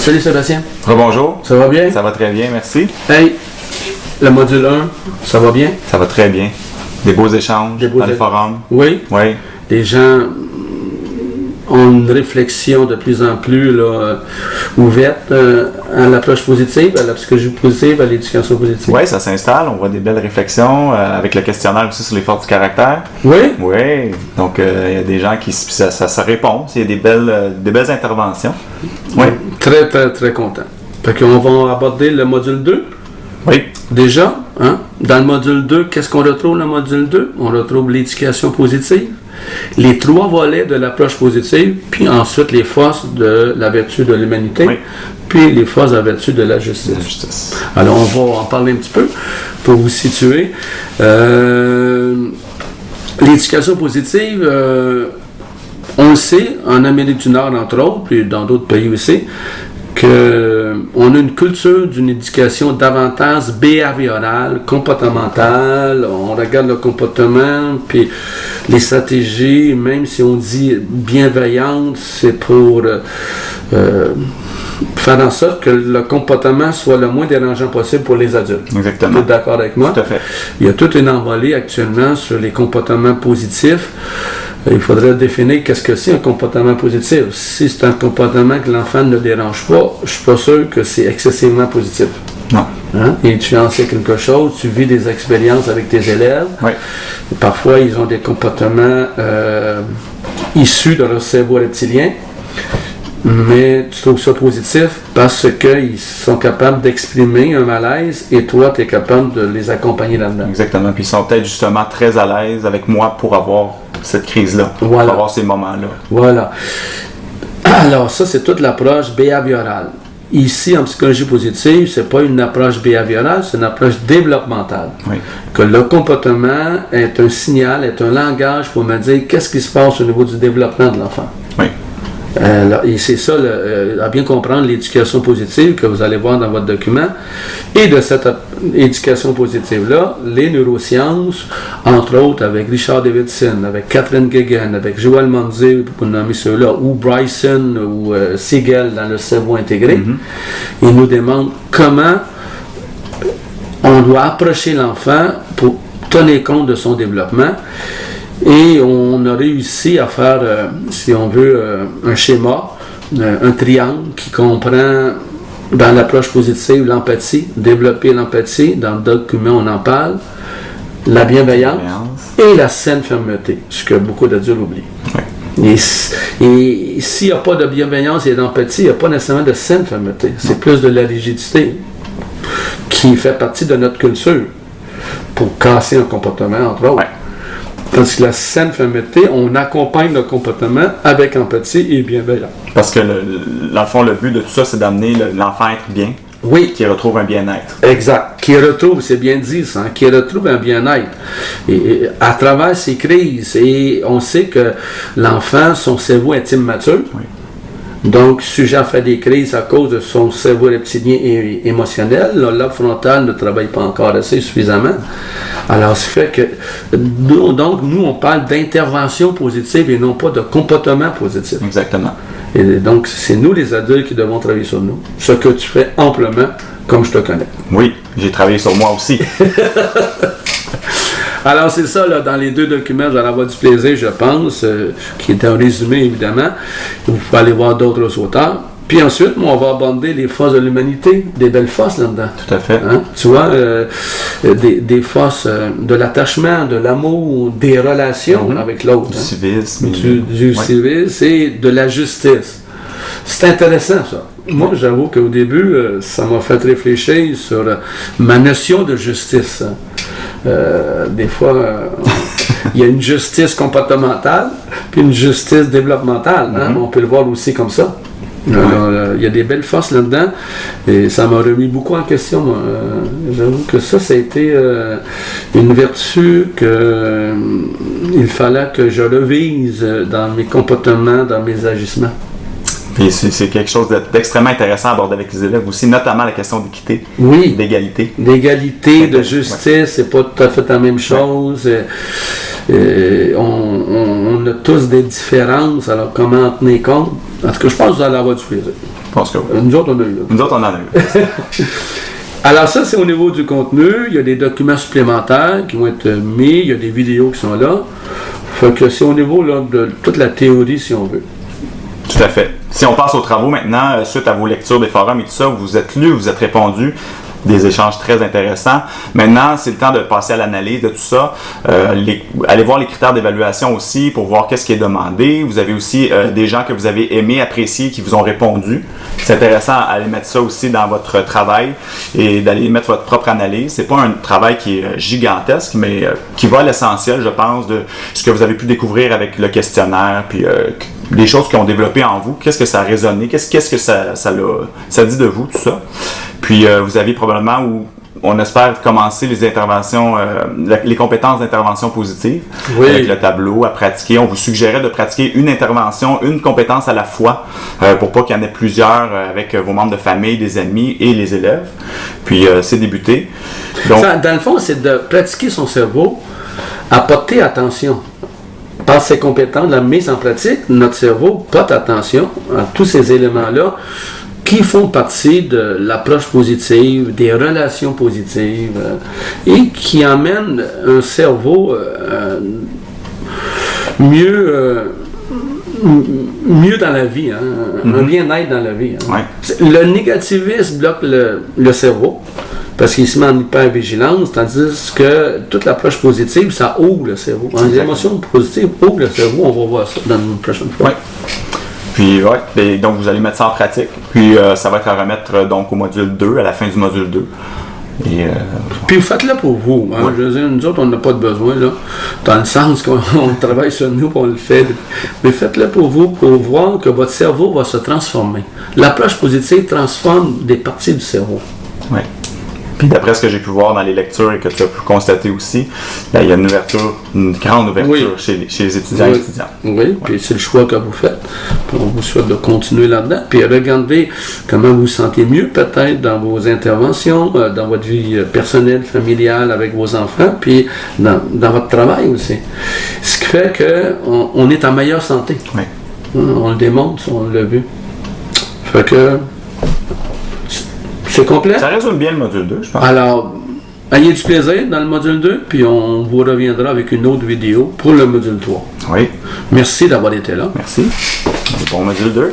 Salut Sébastien. Rebonjour. Ça va bien? Ça va très bien, merci. Hey, le module 1, ça va bien? Ça va très bien. Des beaux échanges dans le forum. Oui? Oui. Les gens ont une réflexion de plus en plus ouverte à l'approche positive, à la psychologie positive, à l'éducation positive. Oui, ça s'installe. On voit des belles réflexions avec le questionnaire aussi sur les forces du caractère. Oui? Oui. Donc, il y a des gens qui... Ça répond. Il y a des belles interventions. Oui. Très, très, très content. Fait qu'on va aborder le module 2. Oui. Déjà, hein? Dans le module 2, qu'est-ce qu'on retrouve dans le module 2? On retrouve l'éducation positive, les 3 volets de l'approche positive, puis ensuite les forces de la vertu de l'humanité, oui. Puis les forces de la vertu de la justice. Alors, on va en parler un petit peu pour vous situer. L'éducation positive, on le sait, en Amérique du Nord, entre autres, puis dans d'autres pays aussi, qu'on a une culture d'une éducation davantage behaviorale, comportementale. On regarde le comportement, puis les stratégies, même si on dit bienveillante, c'est pour faire en sorte que le comportement soit le moins dérangeant possible pour les adultes. Exactement. Vous êtes d'accord avec moi? Tout à fait. Il y a toute une envolée actuellement sur les comportements positifs. Il faudrait définir qu'est-ce que c'est un comportement positif. Si c'est un comportement que l'enfant ne dérange pas, je ne suis pas sûr que c'est excessivement positif. Non. Hein? Et tu en sais quelque chose, tu vis des expériences avec tes élèves. Oui. Parfois, ils ont des comportements issus de leur cerveau reptilien. Mais tu trouves ça positif parce qu'ils sont capables d'exprimer un malaise et toi, tu es capable de les accompagner là-dedans. Exactement. Puis ils sont peut-être justement très à l'aise avec moi pour avoir cette crise-là, voilà. Pour avoir ces moments-là. Voilà. Alors, ça, c'est toute l'approche behaviorale. Ici, en psychologie positive, c'est pas une approche behaviorale, c'est une approche développementale. Oui. Que le comportement est un signal, est un langage pour me dire qu'est-ce qui se passe au niveau du développement de l'enfant. Oui. Et c'est ça, à bien comprendre l'éducation positive que vous allez voir dans votre document. Et de cette éducation positive-là, les neurosciences, entre autres avec Richard Davidson, avec Catherine Guéguen, avec Joël Monzé, pour nommer ceux-là, ou Bryson, ou Siegel dans le cerveau intégré, ils nous demandent comment on doit approcher l'enfant pour tenir compte de son développement. Et on a réussi à faire, si on veut, un schéma, un triangle qui comprend, dans l'approche positive, l'empathie, développer l'empathie, dans le document on en parle, la bienveillance et la saine fermeté, ce que beaucoup d'adultes oublient. Oui. Et s'il n'y a pas de bienveillance et d'empathie, il n'y a pas nécessairement de saine fermeté. C'est plus de la rigidité qui fait partie de notre culture pour casser un comportement, entre autres. Oui. Tandis que la saine fermeté, on accompagne le comportement avec empathie et bienveillance. Parce que, dans le fond, le but de tout ça, c'est d'amener l'enfant à être bien. Oui. Qui retrouve un bien-être. Exact. Qui retrouve, c'est bien dit ça, qui retrouve un bien-être. Et à travers ces crises, et on sait que l'enfant, son cerveau est immature. Oui. Donc, sujet à faire des crises à cause de son cerveau reptilien et émotionnel. Le lobe frontal ne travaille pas encore assez suffisamment. Alors, ce fait que, donc, nous, on parle d'intervention positive et non pas de comportement positif. Exactement. Et donc, c'est nous, les adultes, qui devons travailler sur nous. Ce que tu fais amplement, comme je te connais. Oui, j'ai travaillé sur moi aussi. Alors, c'est ça, là, dans les 2 documents, vous allez avoir du plaisir, je pense, qui est un résumé, évidemment. Vous pouvez aller voir d'autres auteurs. Puis ensuite, on va aborder les forces de l'humanité, des belles forces là-dedans. Tout à fait. Hein? Tu vois, des forces de l'attachement, de l'amour, des relations avec l'autre. Du civisme. Du civisme et de la justice. C'est intéressant, ça. Moi, j'avoue qu'au début, ça m'a fait réfléchir sur ma notion de justice. Des fois, il y a une justice comportementale, puis une justice développementale. Hein? On peut le voir aussi comme ça. Alors, il y a des belles forces là-dedans, et ça m'a remis beaucoup en question. J'avoue que ça a été une vertu qu'il fallait que je revise dans mes comportements, dans mes agissements. Puis c'est quelque chose d'extrêmement intéressant à aborder avec les élèves aussi, notamment la question d'équité, oui, d'égalité. D'égalité, de justice, c'est pas tout à fait la même chose. On a tous des différences, alors comment en tenir compte? En tout cas, je pense que vous allez avoir du plaisir. Je pense que oui. Nous autres, on a eu. Nous autres, on en a eu. Alors ça, c'est au niveau du contenu. Il y a des documents supplémentaires qui vont être mis. Il y a des vidéos qui sont là. Fait que c'est au niveau là, de toute la théorie, si on veut. Tout à fait. Si on passe aux travaux maintenant, suite à vos lectures des forums et tout ça, vous êtes lus, vous êtes répondu. Des échanges très intéressants. Maintenant, c'est le temps de passer à l'analyse de tout ça. Allez voir les critères d'évaluation aussi pour voir qu'est-ce qui est demandé. Vous avez aussi des gens que vous avez aimés, appréciés, qui vous ont répondu. C'est intéressant d'aller mettre ça aussi dans votre travail et d'aller mettre votre propre analyse. C'est pas un travail qui est gigantesque, mais qui va à l'essentiel, je pense, de ce que vous avez pu découvrir avec le questionnaire, puis les choses qui ont développé en vous. Qu'est-ce que ça a résonné? Qu'est-ce que ça dit de vous, tout ça? Puis vous avez probablement, où on espère commencer les interventions, les compétences d'intervention positive, oui, avec le tableau à pratiquer. On vous suggérait de pratiquer une intervention, une compétence à la fois, pour pas qu'il y en ait plusieurs avec vos membres de famille, des amis et les élèves. Puis c'est débuté. Donc, ça, dans le fond, c'est de pratiquer son cerveau à porter attention. Par ses compétences, la mise en pratique, notre cerveau porte attention à tous ces éléments-là qui font partie de l'approche positive, des relations positives, et qui amènent un cerveau mieux dans la vie, un bien-être dans la vie. Ouais. Le négativisme bloque le cerveau, parce qu'il se met en hypervigilance, tandis que toute l'approche positive, ça ouvre le cerveau. Les émotions positives ouvrent le cerveau, on va voir ça dans une prochaine fois. Ouais. Puis, donc vous allez mettre ça en pratique. Puis, ça va être à remettre donc au module 2, à la fin du module 2. Et, puis faites-le pour vous. Hein? Ouais. Je veux dire, nous autres, on n'a pas de besoin, là, dans le sens qu'on travaille sur nous, on le fait. Mais faites-le pour vous, pour voir que votre cerveau va se transformer. L'approche positive transforme des parties du cerveau. Oui. Puis d'après ce que j'ai pu voir dans les lectures et que tu as pu constater aussi, là, il y a une grande ouverture chez les étudiants et étudiantes. Oui, puis c'est le choix que vous faites. Puis on vous souhaite de continuer là-dedans. Puis regardez comment vous vous sentez mieux peut-être dans vos interventions, dans votre vie personnelle, familiale, avec vos enfants, puis dans votre travail aussi. Ce qui fait qu'on est en meilleure santé. Oui. On le démontre, on l'a vu. Fait que c'est complet. Ça résume bien le module 2, je pense. Alors, ayez du plaisir dans le module 2, puis on vous reviendra avec une autre vidéo pour le module 3. Oui. Merci d'avoir été là. Merci. Bon module 2.